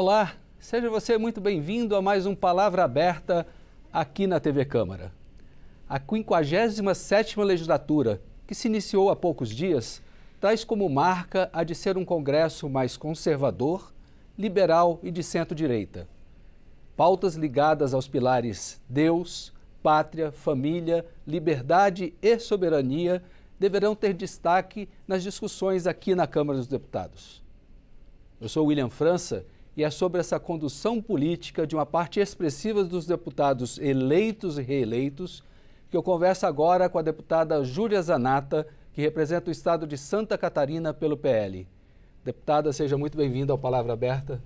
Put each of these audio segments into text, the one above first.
Olá, seja você muito bem-vindo a mais um Palavra Aberta aqui na TV Câmara. A 57ª legislatura, que se iniciou há poucos dias, traz como marca a de ser um congresso mais conservador, liberal e de centro-direita. Pautas ligadas aos pilares Deus, pátria, família, liberdade e soberania deverão ter destaque nas discussões aqui na Câmara dos Deputados. Eu sou William França e é sobre essa condução política de uma parte expressiva dos deputados eleitos e reeleitos que eu converso agora com a deputada Júlia Zanatta, que representa o estado de Santa Catarina pelo PL. Deputada, seja muito bem-vinda ao Palavra Aberta.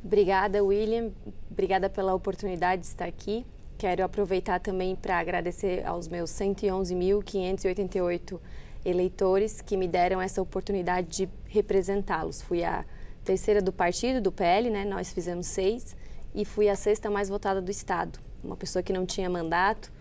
Obrigada, William. Obrigada pela oportunidade de estar aqui. Quero aproveitar também para agradecer aos meus 111.588 eleitores que me deram essa oportunidade de representá-los. Fui a terceira do partido, do PL, né? Nós fizemos 6, e fui a 6ª mais votada do estado. Uma pessoa que não tinha mandato,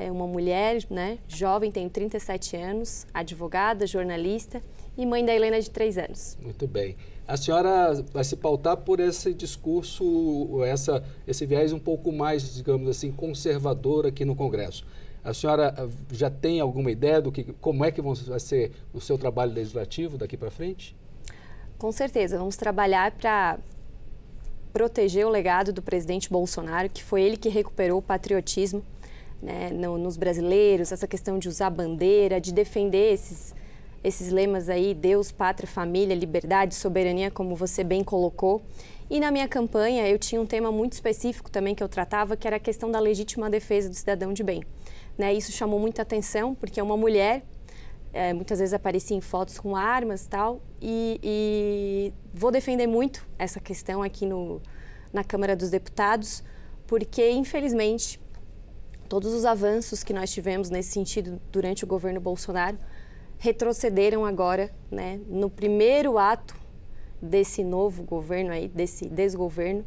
uma mulher, né? Jovem, tenho 37 anos, advogada, jornalista e mãe da Helena de 3 anos. Muito bem. A senhora vai se pautar por esse discurso, esse viés um pouco mais, digamos assim, conservador aqui no Congresso. A senhora já tem alguma ideia do como é que vai ser o seu trabalho legislativo daqui para frente? Com certeza, vamos trabalhar para proteger o legado do presidente Bolsonaro, que foi ele que recuperou o patriotismo, né, nos brasileiros, essa questão de usar bandeira, de defender esses lemas aí, Deus, pátria, família, liberdade, soberania, como você bem colocou. E na minha campanha eu tinha um tema muito específico também que eu tratava, que era a questão da legítima defesa do cidadão de bem. Né, isso chamou muita atenção, porque é uma mulher, muitas vezes aparecia em fotos com armas e tal, e vou defender muito essa questão aqui na Câmara dos Deputados, porque, infelizmente, todos os avanços que nós tivemos nesse sentido durante o governo Bolsonaro retrocederam agora, né, no primeiro ato desse novo governo, aí, desse desgoverno,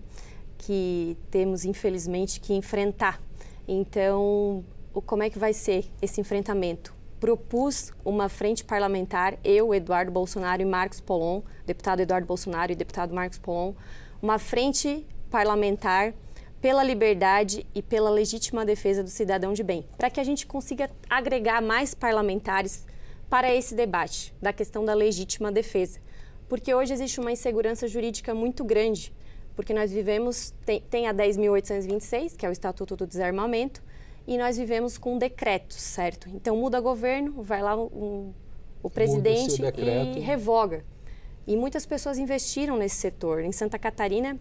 que temos, infelizmente, que enfrentar. Então, como é que vai ser esse enfrentamento? Propus uma frente parlamentar, eu, Eduardo Bolsonaro e Marcos Polon, deputado Eduardo Bolsonaro e deputado Marcos Polon, uma frente parlamentar pela liberdade e pela legítima defesa do cidadão de bem, para que a gente consiga agregar mais parlamentares para esse debate da questão da legítima defesa. Porque hoje existe uma insegurança jurídica muito grande, porque nós vivemos, tem a 10.826, que é o Estatuto do Desarmamento, e nós vivemos com decretos, certo? Então muda governo, vai lá o presidente e revoga. E muitas pessoas investiram nesse setor. Em Santa Catarina,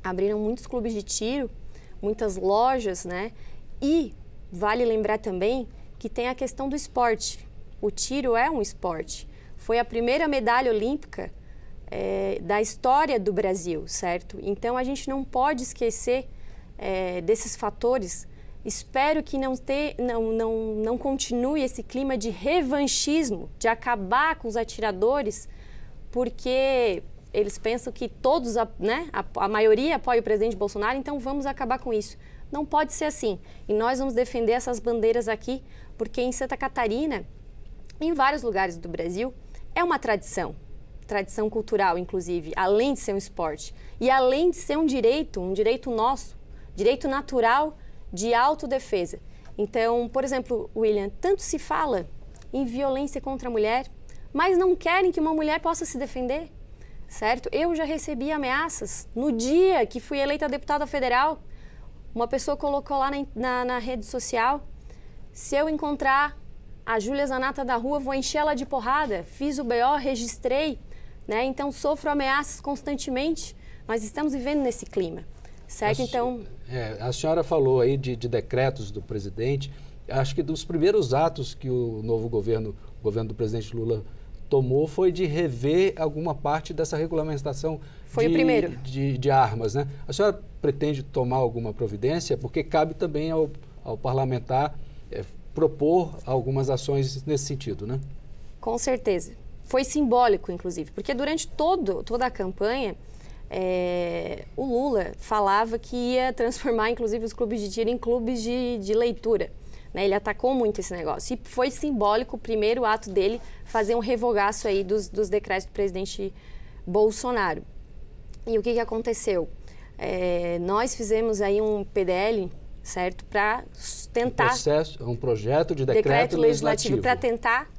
abriram muitos clubes de tiro, muitas lojas, né? E vale lembrar também que tem a questão do esporte. O tiro é um esporte. Foi a primeira medalha olímpica da história do Brasil, certo? Então a gente não pode esquecer desses fatores. Espero que não continue esse clima de revanchismo, de acabar com os atiradores, porque eles pensam que todos, né, a maioria apoia o presidente Bolsonaro, então vamos acabar com isso. Não pode ser assim. E nós vamos defender essas bandeiras aqui, porque em Santa Catarina, em vários lugares do Brasil, é uma tradição cultural, inclusive, além de ser um esporte. E além de ser um direito nosso, direito natural de autodefesa. Então, por exemplo, William, tanto se fala em violência contra a mulher, mas não querem que uma mulher possa se defender, certo? Eu já recebi ameaças no dia que fui eleita deputada federal. Uma pessoa colocou lá na rede social: se eu encontrar a Júlia Zanatta da rua, vou encher ela de porrada. Fiz o BO, registrei, né? Então sofro ameaças constantemente. Nós estamos vivendo nesse clima. Certo, então... a senhora falou aí de decretos do presidente. Acho que dos primeiros atos que o novo governo, o governo do presidente Lula, tomou foi de rever alguma parte dessa regulamentação de armas, né? A senhora pretende tomar alguma providência? Porque cabe também ao parlamentar propor algumas ações nesse sentido, né? Com certeza. Foi simbólico, inclusive, porque durante toda a campanha... o Lula falava que ia transformar, inclusive, os clubes de tiro em clubes de leitura. Né? Ele atacou muito esse negócio. E foi simbólico o primeiro ato dele fazer um revogaço aí dos decretos do presidente Bolsonaro. E o que aconteceu? Nós fizemos aí um PDL, certo, para tentar... Um projeto de decreto legislativo. Para tentar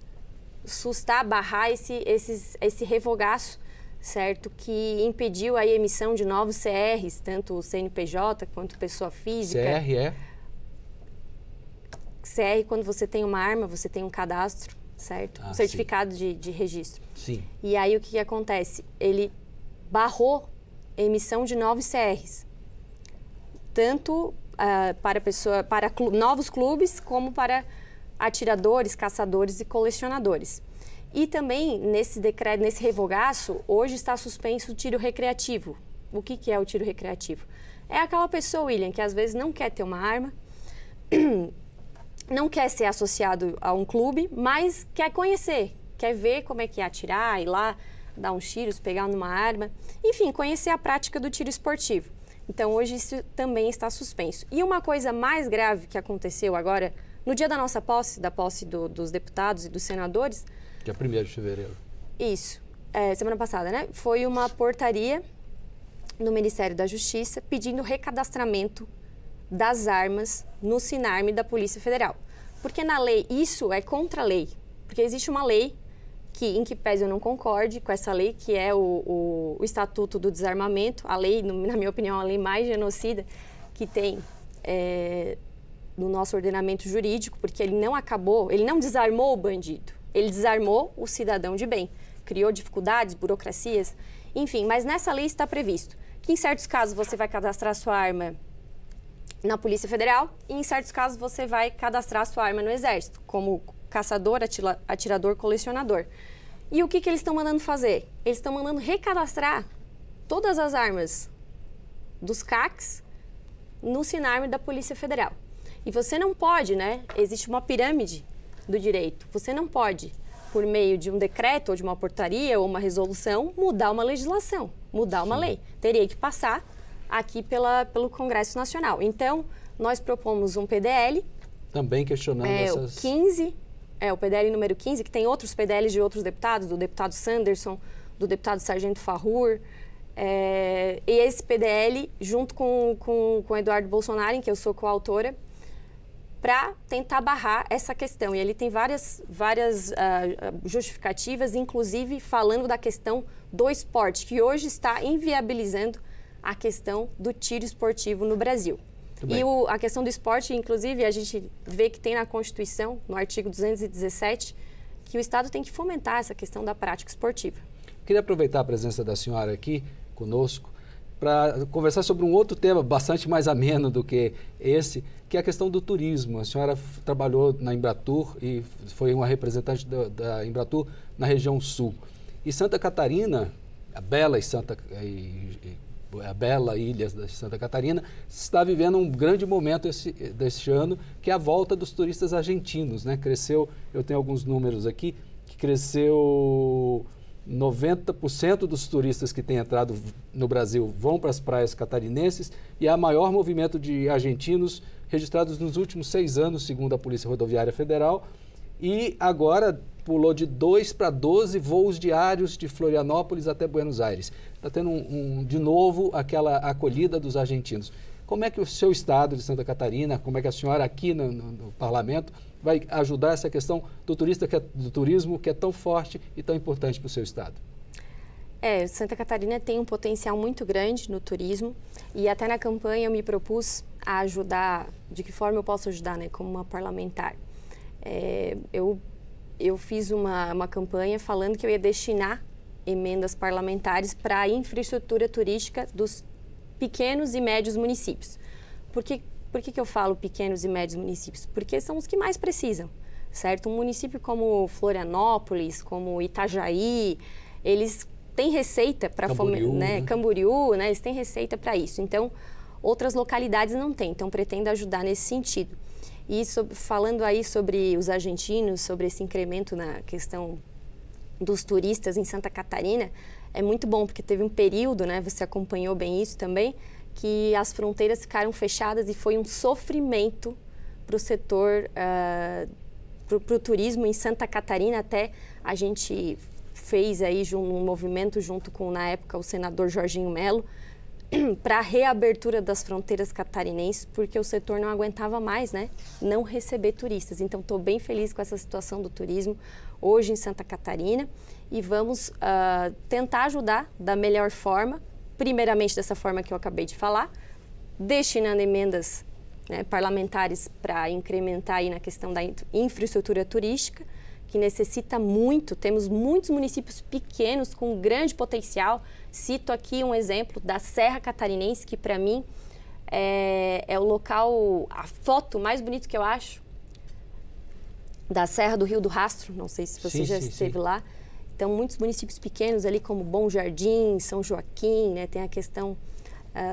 barrar esse revogaço, certo, que impediu a emissão de novos CRs, tanto o CNPJ quanto pessoa física. CR é? CR, quando você tem uma arma, você tem um cadastro, certo? Um certificado de registro. Sim. E aí o que acontece? Ele barrou a emissão de novos CRs, tanto para novos clubes, como para atiradores, caçadores e colecionadores. E também, nesse decreto, nesse revogaço, hoje está suspenso o tiro recreativo. O que é o tiro recreativo? É aquela pessoa, William, que às vezes não quer ter uma arma, não quer ser associado a um clube, mas quer conhecer, quer ver como é que é atirar, ir lá, dar uns tiros, pegar numa arma, enfim, conhecer a prática do tiro esportivo. Então, hoje isso também está suspenso. E uma coisa mais grave que aconteceu agora, no dia da nossa posse, da posse dos deputados e dos senadores... Que é 1º de fevereiro. Isso, semana passada, né? Foi uma portaria no Ministério da Justiça pedindo recadastramento das armas no Sinarme da Polícia Federal. Porque na lei, isso é contra a lei. Porque existe uma lei em que pese eu não concorde com essa lei, que é o Estatuto do Desarmamento, a lei, na minha opinião, a lei mais genocida que tem no nosso ordenamento jurídico, porque ele não desarmou o bandido, ele desarmou o cidadão de bem, criou dificuldades, burocracias, enfim, mas nessa lei está previsto que em certos casos você vai cadastrar sua arma na Polícia Federal e em certos casos você vai cadastrar sua arma no Exército, como caçador, atirador, colecionador. E o que eles estão mandando fazer? Eles estão mandando recadastrar todas as armas dos CACs no Sinarme da Polícia Federal. E você não pode, né? Existe uma pirâmide do direito. Você não pode, por meio de um decreto ou de uma portaria ou uma resolução, mudar uma legislação, mudar uma lei. Teria que passar aqui pelo Congresso Nacional. Então, nós propomos um PDL. Também questionando essas... o PDL número 15, que tem outros PDLs de outros deputados, do deputado Sanderson, do deputado Sargento Farrur. E esse PDL, junto com o Eduardo Bolsonaro, em que eu sou coautora, para tentar barrar essa questão. E ele tem várias justificativas, inclusive falando da questão do esporte, que hoje está inviabilizando a questão do tiro esportivo no Brasil. E a questão do esporte, inclusive, a gente vê que tem na Constituição, no artigo 217, que o Estado tem que fomentar essa questão da prática esportiva. Queria aproveitar a presença da senhora aqui conosco para conversar sobre um outro tema bastante mais ameno do que esse, que é a questão do turismo. A senhora trabalhou na Embratur e foi uma representante da Embratur na região sul. E Santa Catarina, a bela ilha de Santa Catarina, está vivendo um grande momento deste ano, que é a volta dos turistas argentinos, né? Cresceu, eu tenho alguns números aqui, que cresceu 90% dos turistas que têm entrado no Brasil vão para as praias catarinenses e há maior movimento de argentinos registrados nos últimos 6 anos, segundo a Polícia Rodoviária Federal, e agora pulou de 2 para 12 voos diários de Florianópolis até Buenos Aires. Está tendo de novo aquela acolhida dos argentinos. Como é que o seu estado de Santa Catarina, como é que a senhora aqui no parlamento vai ajudar essa questão do turismo que é tão forte e tão importante para o seu estado? Santa Catarina tem um potencial muito grande no turismo e até na campanha eu me propus a ajudar, de que forma eu posso ajudar, né, como uma parlamentar. Eu fiz uma campanha falando que eu ia destinar emendas parlamentares para a infraestrutura turística dos pequenos e médios municípios. Por que eu falo pequenos e médios municípios? Porque são os que mais precisam, certo? Um município como Florianópolis, como Itajaí, eles têm receita para Camboriú, né? Eles têm receita para isso. Então, outras localidades não têm. Então, pretendo ajudar nesse sentido. E falando aí sobre os argentinos, sobre esse incremento na questão dos turistas em Santa Catarina, é muito bom, porque teve um período, né, você acompanhou bem isso também, que as fronteiras ficaram fechadas e foi um sofrimento para o setor, para o turismo em Santa Catarina, até a gente fez aí um movimento junto com, na época, o senador Jorginho Melo, para a reabertura das fronteiras catarinenses, porque o setor não aguentava mais, né, não receber turistas. Então, estou bem feliz com essa situação do turismo hoje em Santa Catarina e vamos tentar ajudar da melhor forma, primeiramente dessa forma que eu acabei de falar, destinando emendas, né, parlamentares para incrementar aí na questão da infraestrutura turística, que necessita muito. Temos muitos municípios pequenos com grande potencial. Cito aqui um exemplo da Serra Catarinense, que para mim é o local, a foto mais bonita que eu acho, da Serra do Rio do Rastro. Não sei se você já esteve lá. Então, muitos municípios pequenos ali, como Bom Jardim, São Joaquim, né, tem a questão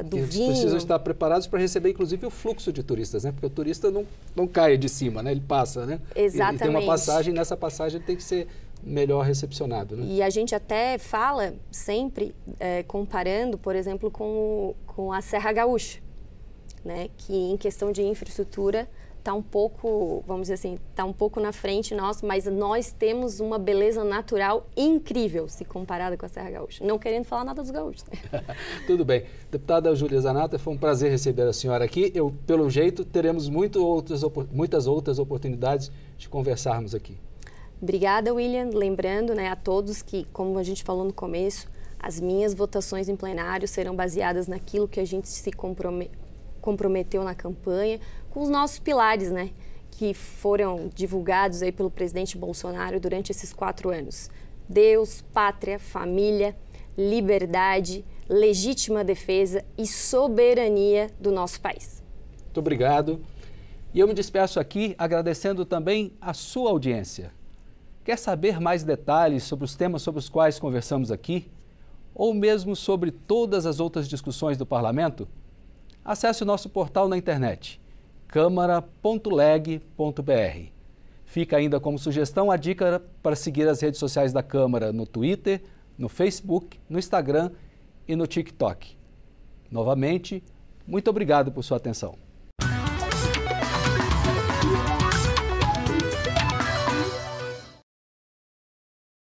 do vinho. Eles precisam estar preparados para receber, inclusive, o fluxo de turistas, né? Porque o turista não cai de cima, né? Ele passa, né? Exatamente. E tem uma passagem, nessa passagem ele tem que ser melhor recepcionado, né? E a gente até fala sempre, comparando, por exemplo, com a Serra Gaúcha, né? Que em questão de infraestrutura está um pouco, vamos dizer assim, está um pouco na frente nosso, mas nós temos uma beleza natural incrível se comparada com a Serra Gaúcha. Não querendo falar nada dos gaúchos. Né? Tudo bem. Deputada Júlia Zanatta, foi um prazer receber a senhora aqui. Pelo jeito, teremos muitas outras oportunidades de conversarmos aqui. Obrigada, William. Lembrando, né, a todos que, como a gente falou no começo, as minhas votações em plenário serão baseadas naquilo que a gente se comprometeu na campanha, com os nossos pilares, né, que foram divulgados aí pelo presidente Bolsonaro durante esses 4 anos. Deus, pátria, família, liberdade, legítima defesa e soberania do nosso país. Muito obrigado. E eu me despeço aqui agradecendo também a sua audiência. Quer saber mais detalhes sobre os temas sobre os quais conversamos aqui? Ou mesmo sobre todas as outras discussões do Parlamento? Acesse o nosso portal na internet, câmara.leg.br. Fica ainda como sugestão a dica para seguir as redes sociais da Câmara no Twitter, no Facebook, no Instagram e no TikTok. Novamente, muito obrigado por sua atenção.